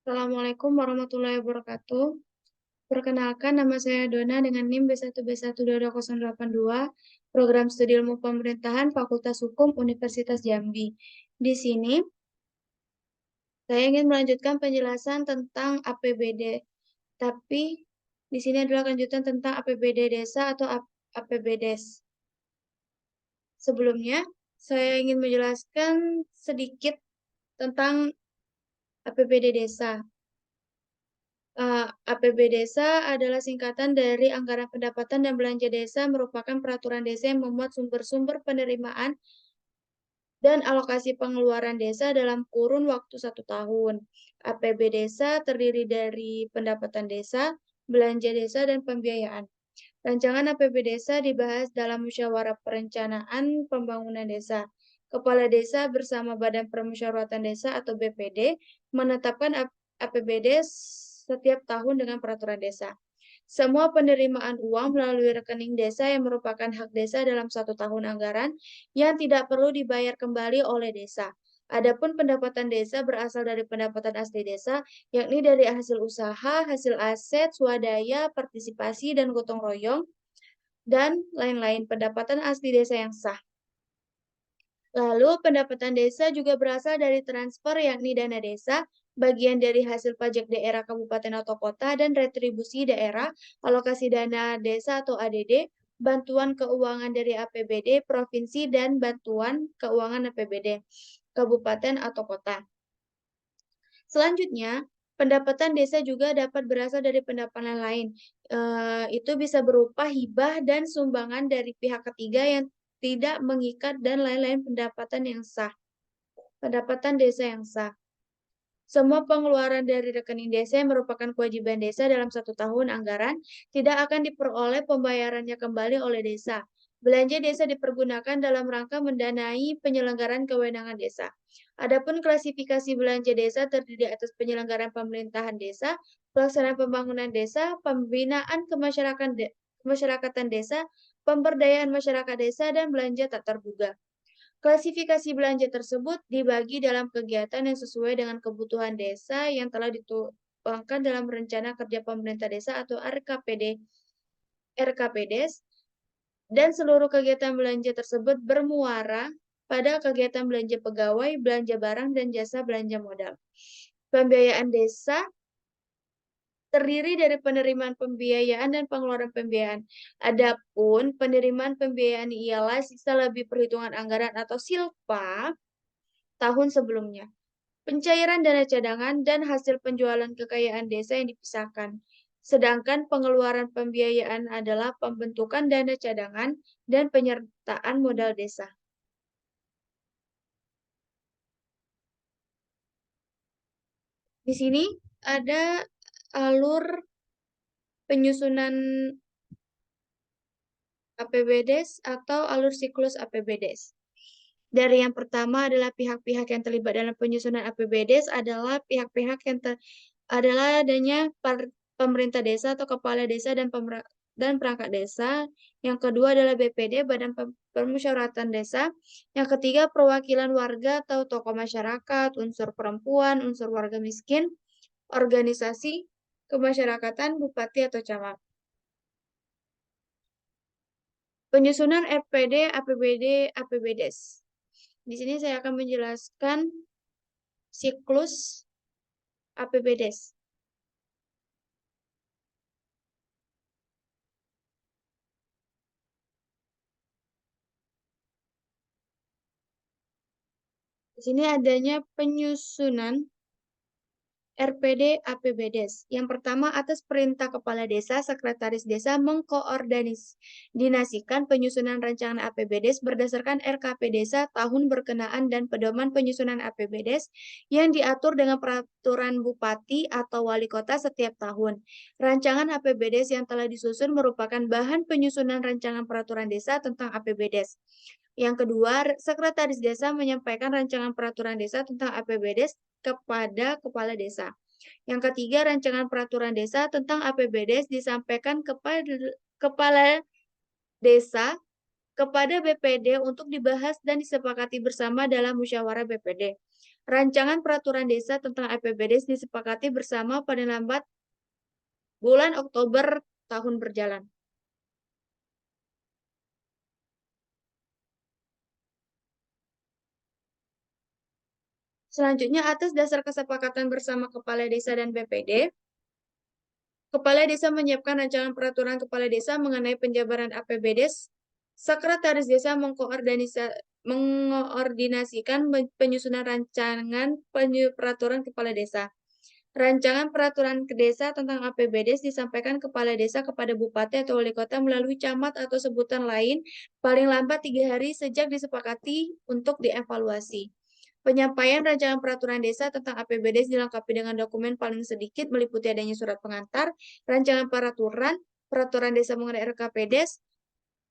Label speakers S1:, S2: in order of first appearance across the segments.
S1: Assalamualaikum warahmatullahi wabarakatuh. Perkenalkan, nama saya Dona dengan NIM B1B1228082, Program Studi Ilmu Pemerintahan, Fakultas Hukum, Universitas Jambi. Di sini, saya ingin melanjutkan penjelasan tentang APBD, tapi di sini adalah lanjutan tentang APBD Desa atau APBDes. Sebelumnya, saya ingin menjelaskan sedikit tentang APBD Desa. APB Desa adalah singkatan dari Anggaran Pendapatan dan Belanja Desa, merupakan peraturan desa yang memuat sumber-sumber penerimaan dan alokasi pengeluaran desa dalam kurun waktu 1 tahun. APB Desa terdiri dari pendapatan desa, belanja desa, dan pembiayaan. Rancangan APB Desa dibahas dalam musyawarah perencanaan pembangunan desa. Kepala Desa bersama Badan Permusyawaratan Desa atau BPD menetapkan APBD setiap tahun dengan peraturan desa. Semua penerimaan uang melalui rekening desa yang merupakan hak desa dalam 1 tahun anggaran yang tidak perlu dibayar kembali oleh desa. Adapun pendapatan desa berasal dari pendapatan asli desa, yakni dari hasil usaha, hasil aset, swadaya, partisipasi, dan gotong royong, dan lain-lain pendapatan asli desa yang sah. Lalu, pendapatan desa juga berasal dari transfer, yakni dana desa, bagian dari hasil pajak daerah kabupaten atau kota, dan retribusi daerah, alokasi dana desa atau ADD, bantuan keuangan dari APBD provinsi, dan bantuan keuangan APBD kabupaten atau kota. Selanjutnya, pendapatan desa juga dapat berasal dari pendapatan lain. Itu bisa berupa hibah dan sumbangan dari pihak ketiga yang tidak mengikat dan lain-lain pendapatan yang sah. Pendapatan desa yang sah. Semua pengeluaran dari rekening desa yang merupakan kewajiban desa dalam 1 tahun anggaran tidak akan diperoleh pembayarannya kembali oleh desa. Belanja desa dipergunakan dalam rangka mendanai penyelenggaraan kewenangan desa. Adapun klasifikasi belanja desa terdiri atas penyelenggaraan pemerintahan desa, pelaksanaan pembangunan desa, pembinaan kemasyarakatan desa, pemberdayaan masyarakat desa, dan belanja tak terduga. Klasifikasi belanja tersebut dibagi dalam kegiatan yang sesuai dengan kebutuhan desa yang telah dituangkan dalam Rencana Kerja Pemerintah Desa atau RKPDes, dan seluruh kegiatan belanja tersebut bermuara pada kegiatan belanja pegawai, belanja barang, dan jasa belanja modal. Pembiayaan desa terdiri dari penerimaan pembiayaan dan pengeluaran pembiayaan. Adapun penerimaan pembiayaan ialah sisa lebih perhitungan anggaran atau silpa tahun sebelumnya. Pencairan dana cadangan dan hasil penjualan kekayaan desa yang dipisahkan. Sedangkan pengeluaran pembiayaan adalah pembentukan dana cadangan dan penyertaan modal desa. Di sini ada alur penyusunan APBDes atau alur siklus APBDes. Dari yang pertama adalah pihak-pihak yang terlibat dalam penyusunan APBDes adalah pihak-pihak yang adalah adanya pemerintah desa atau kepala desa dan perangkat desa. Yang kedua adalah BPD, Badan Permusyawaratan Desa. Yang ketiga, perwakilan warga atau tokoh masyarakat, unsur perempuan, unsur warga miskin, organisasi kemasyarakatan, bupati atau camat. Penyusunan RPD, APBD, APBDes. Di sini saya akan menjelaskan siklus APBDes. Di sini adanya penyusunan RPD APBDes. Yang pertama, atas perintah Kepala Desa, Sekretaris Desa mengkoordinasikan penyusunan rancangan APBDes berdasarkan RKP Desa tahun berkenaan dan pedoman penyusunan APBDes yang diatur dengan peraturan Bupati atau Wali Kota setiap tahun. Rancangan APBDes yang telah disusun merupakan bahan penyusunan rancangan peraturan desa tentang APBDes. Yang kedua, Sekretaris Desa menyampaikan rancangan peraturan desa tentang APBDes kepada Kepala Desa. Yang ketiga, rancangan peraturan desa tentang APBDes disampaikan kepada Kepala Desa kepada BPD untuk dibahas dan disepakati bersama dalam musyawarah BPD. Rancangan peraturan desa tentang APBD disepakati bersama paling lambat bulan Oktober tahun berjalan. Selanjutnya, atas dasar kesepakatan bersama Kepala Desa dan BPD, Kepala Desa menyiapkan rancangan peraturan Kepala Desa mengenai penjabaran APBD. Sekretaris Desa mengkoordinasikan penyusunan rancangan peraturan Kepala Desa. Rancangan peraturan ke desa tentang APBD disampaikan Kepala Desa kepada Bupati atau Wali Kota melalui camat atau sebutan lain paling lambat 3 hari sejak disepakati untuk dievaluasi. Penyampaian rancangan peraturan desa tentang APBD dilengkapi dengan dokumen paling sedikit meliputi adanya surat pengantar, rancangan peraturan desa mengenai RKPDes,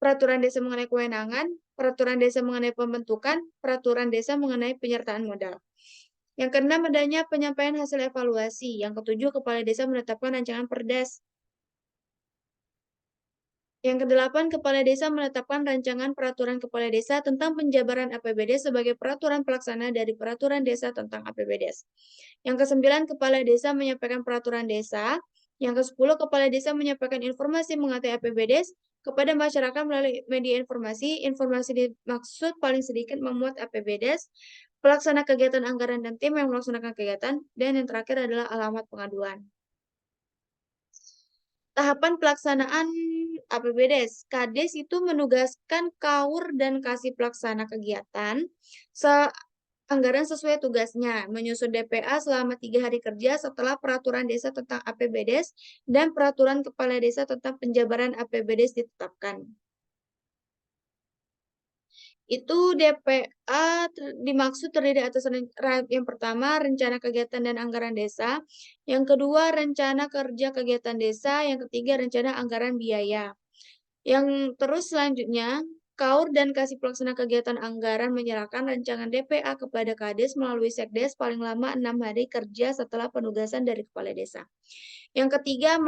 S1: peraturan desa mengenai kewenangan, peraturan desa mengenai pembentukan, peraturan desa mengenai penyertaan modal. Yang keenam, adanya penyampaian hasil evaluasi. Yang ketujuh, Kepala Desa menetapkan rancangan perdes. Yang kedelapan, Kepala Desa menetapkan rancangan peraturan Kepala Desa tentang penjabaran APBD sebagai peraturan pelaksana dari peraturan desa tentang APBD. Yang kesembilan, Kepala Desa menyampaikan peraturan desa. Yang kesepuluh, Kepala Desa menyampaikan informasi mengenai APBD kepada masyarakat melalui media informasi. Informasi dimaksud paling sedikit memuat APBD, pelaksana kegiatan anggaran dan tim yang melaksanakan kegiatan, dan yang terakhir adalah alamat pengaduan. Tahapan pelaksanaan APBDes. Kades itu menugaskan KAUR dan kasih pelaksana kegiatan anggaran sesuai tugasnya, menyusun DPA selama 3 hari kerja setelah peraturan desa tentang APBDes dan peraturan kepala desa tentang penjabaran APBDes ditetapkan. Itu DPA dimaksud terdiri atas yang pertama, rencana kegiatan dan anggaran desa. Yang kedua, rencana kerja kegiatan desa. Yang ketiga, rencana anggaran biaya. Yang terus selanjutnya, KAUR dan kasih pelaksana kegiatan anggaran menyerahkan rancangan DPA kepada Kades melalui Sekdes paling lama 6 hari kerja setelah penugasan dari Kepala Desa. Yang ketiga,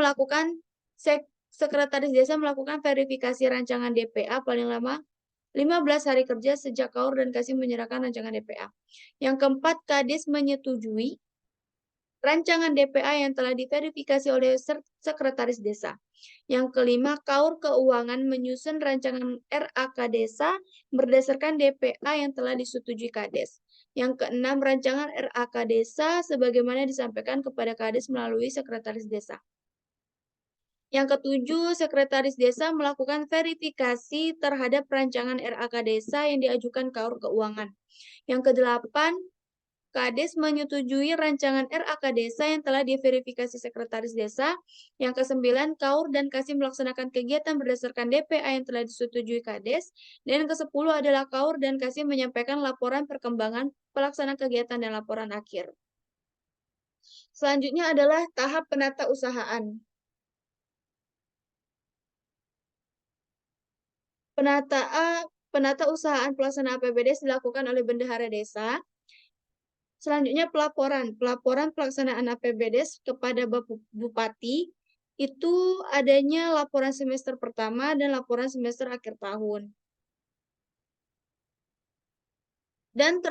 S1: Sekretaris Desa melakukan verifikasi rancangan DPA paling lama 15 hari kerja sejak KAUR dan kasih menyerahkan rancangan DPA. Yang keempat, Kades menyetujui rancangan DPA yang telah diverifikasi oleh Sekretaris Desa. Yang kelima, KAUR Keuangan menyusun rancangan RAK Desa berdasarkan DPA yang telah disetujui Kades. Yang keenam, rancangan RAK Desa sebagaimana disampaikan kepada Kades melalui Sekretaris Desa. Yang ketujuh, Sekretaris Desa melakukan verifikasi terhadap rancangan RAK Desa yang diajukan KAUR Keuangan. Yang kedelapan, Kades menyetujui rancangan RAK Desa yang telah diverifikasi Sekretaris Desa. Yang kesembilan, KAUR dan kasih melaksanakan kegiatan berdasarkan DPA yang telah disetujui Kades. Dan yang kesepuluh adalah KAUR dan kasih menyampaikan laporan perkembangan pelaksanaan kegiatan dan laporan akhir. Selanjutnya adalah tahap penata usahaan. Penata usahaan pelaksanaan APBD dilakukan oleh Bendahara Desa. Selanjutnya pelaporan. Pelaporan pelaksanaan APBD kepada Bupati itu adanya laporan semester pertama dan laporan semester akhir tahun. Dan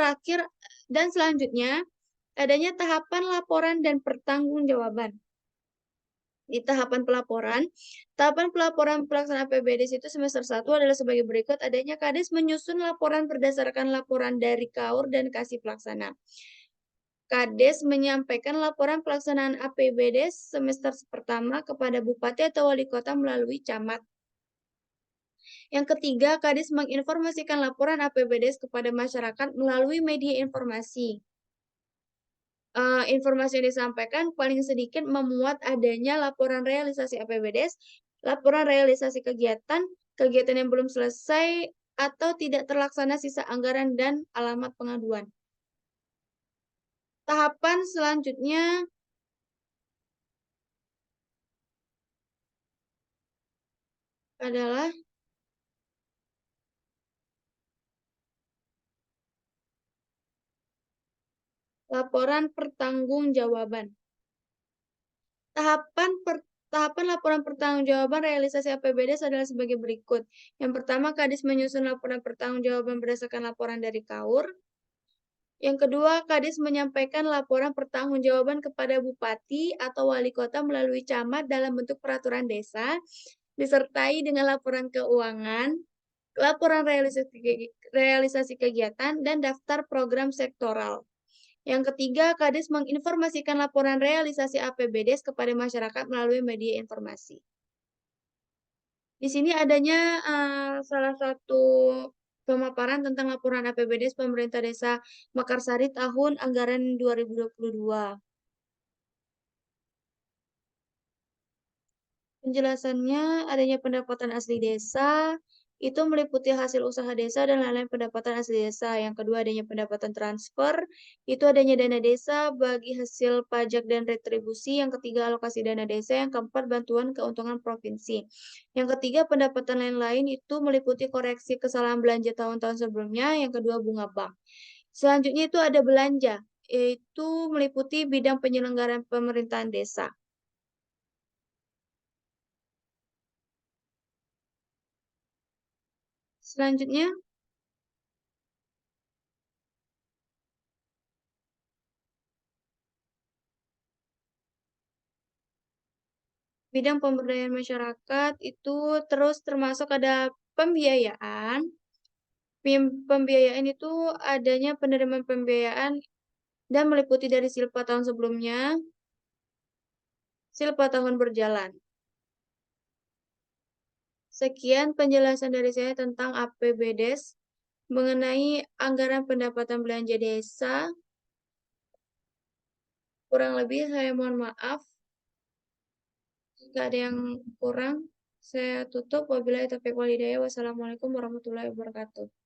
S1: selanjutnya adanya tahapan laporan dan pertanggungjawaban. Di tahapan pelaporan pelaksanaan APBD itu semester 1 adalah sebagai berikut. Adanya Kades menyusun laporan berdasarkan laporan dari KAUR dan kasih pelaksana. Kades menyampaikan laporan pelaksanaan APBD semester pertama kepada Bupati atau Wali Kota melalui camat. Yang ketiga, Kades menginformasikan laporan APBD kepada masyarakat melalui media informasi. Informasi yang disampaikan paling sedikit memuat adanya laporan realisasi APBD, laporan realisasi kegiatan yang belum selesai atau tidak terlaksana sisa anggaran, dan alamat pengaduan. Tahapan selanjutnya adalah laporan pertanggungjawaban. Tahapan laporan pertanggungjawaban realisasi APBD adalah sebagai berikut. Yang pertama, Kades menyusun laporan pertanggungjawaban berdasarkan laporan dari KAUR. Yang kedua, Kadis menyampaikan laporan pertanggungjawaban kepada bupati atau wali kota melalui camat dalam bentuk peraturan desa, disertai dengan laporan keuangan, laporan realisasi kegiatan, dan daftar program sektoral. Yang ketiga, Kadis menginformasikan laporan realisasi APBDes kepada masyarakat melalui media informasi. Di sini adanya salah satu pemaparan tentang laporan APBDes pemerintah desa Mekarsari tahun anggaran 2022. Penjelasannya, adanya pendapatan asli desa, itu meliputi hasil usaha desa dan lain-lain pendapatan asli desa. Yang kedua, adanya pendapatan transfer, itu adanya dana desa bagi hasil pajak dan retribusi. Yang ketiga, alokasi dana desa. Yang keempat, bantuan keuntungan provinsi. Yang ketiga, pendapatan lain-lain itu meliputi koreksi kesalahan belanja tahun-tahun sebelumnya. Yang kedua, bunga bank. Selanjutnya itu ada belanja, yaitu meliputi bidang penyelenggaraan pemerintahan desa. Selanjutnya, bidang pemberdayaan masyarakat itu terus termasuk ada pembiayaan. Pembiayaan itu adanya penerimaan pembiayaan dan meliputi dari silpa tahun sebelumnya, silpa tahun berjalan. Sekian penjelasan dari saya tentang APBDes mengenai anggaran pendapatan belanja desa. Kurang lebih saya mohon maaf jika ada yang kurang. Saya tutup. Wabillahi taufiq wal hidayah. Wassalamualaikum warahmatullahi wabarakatuh.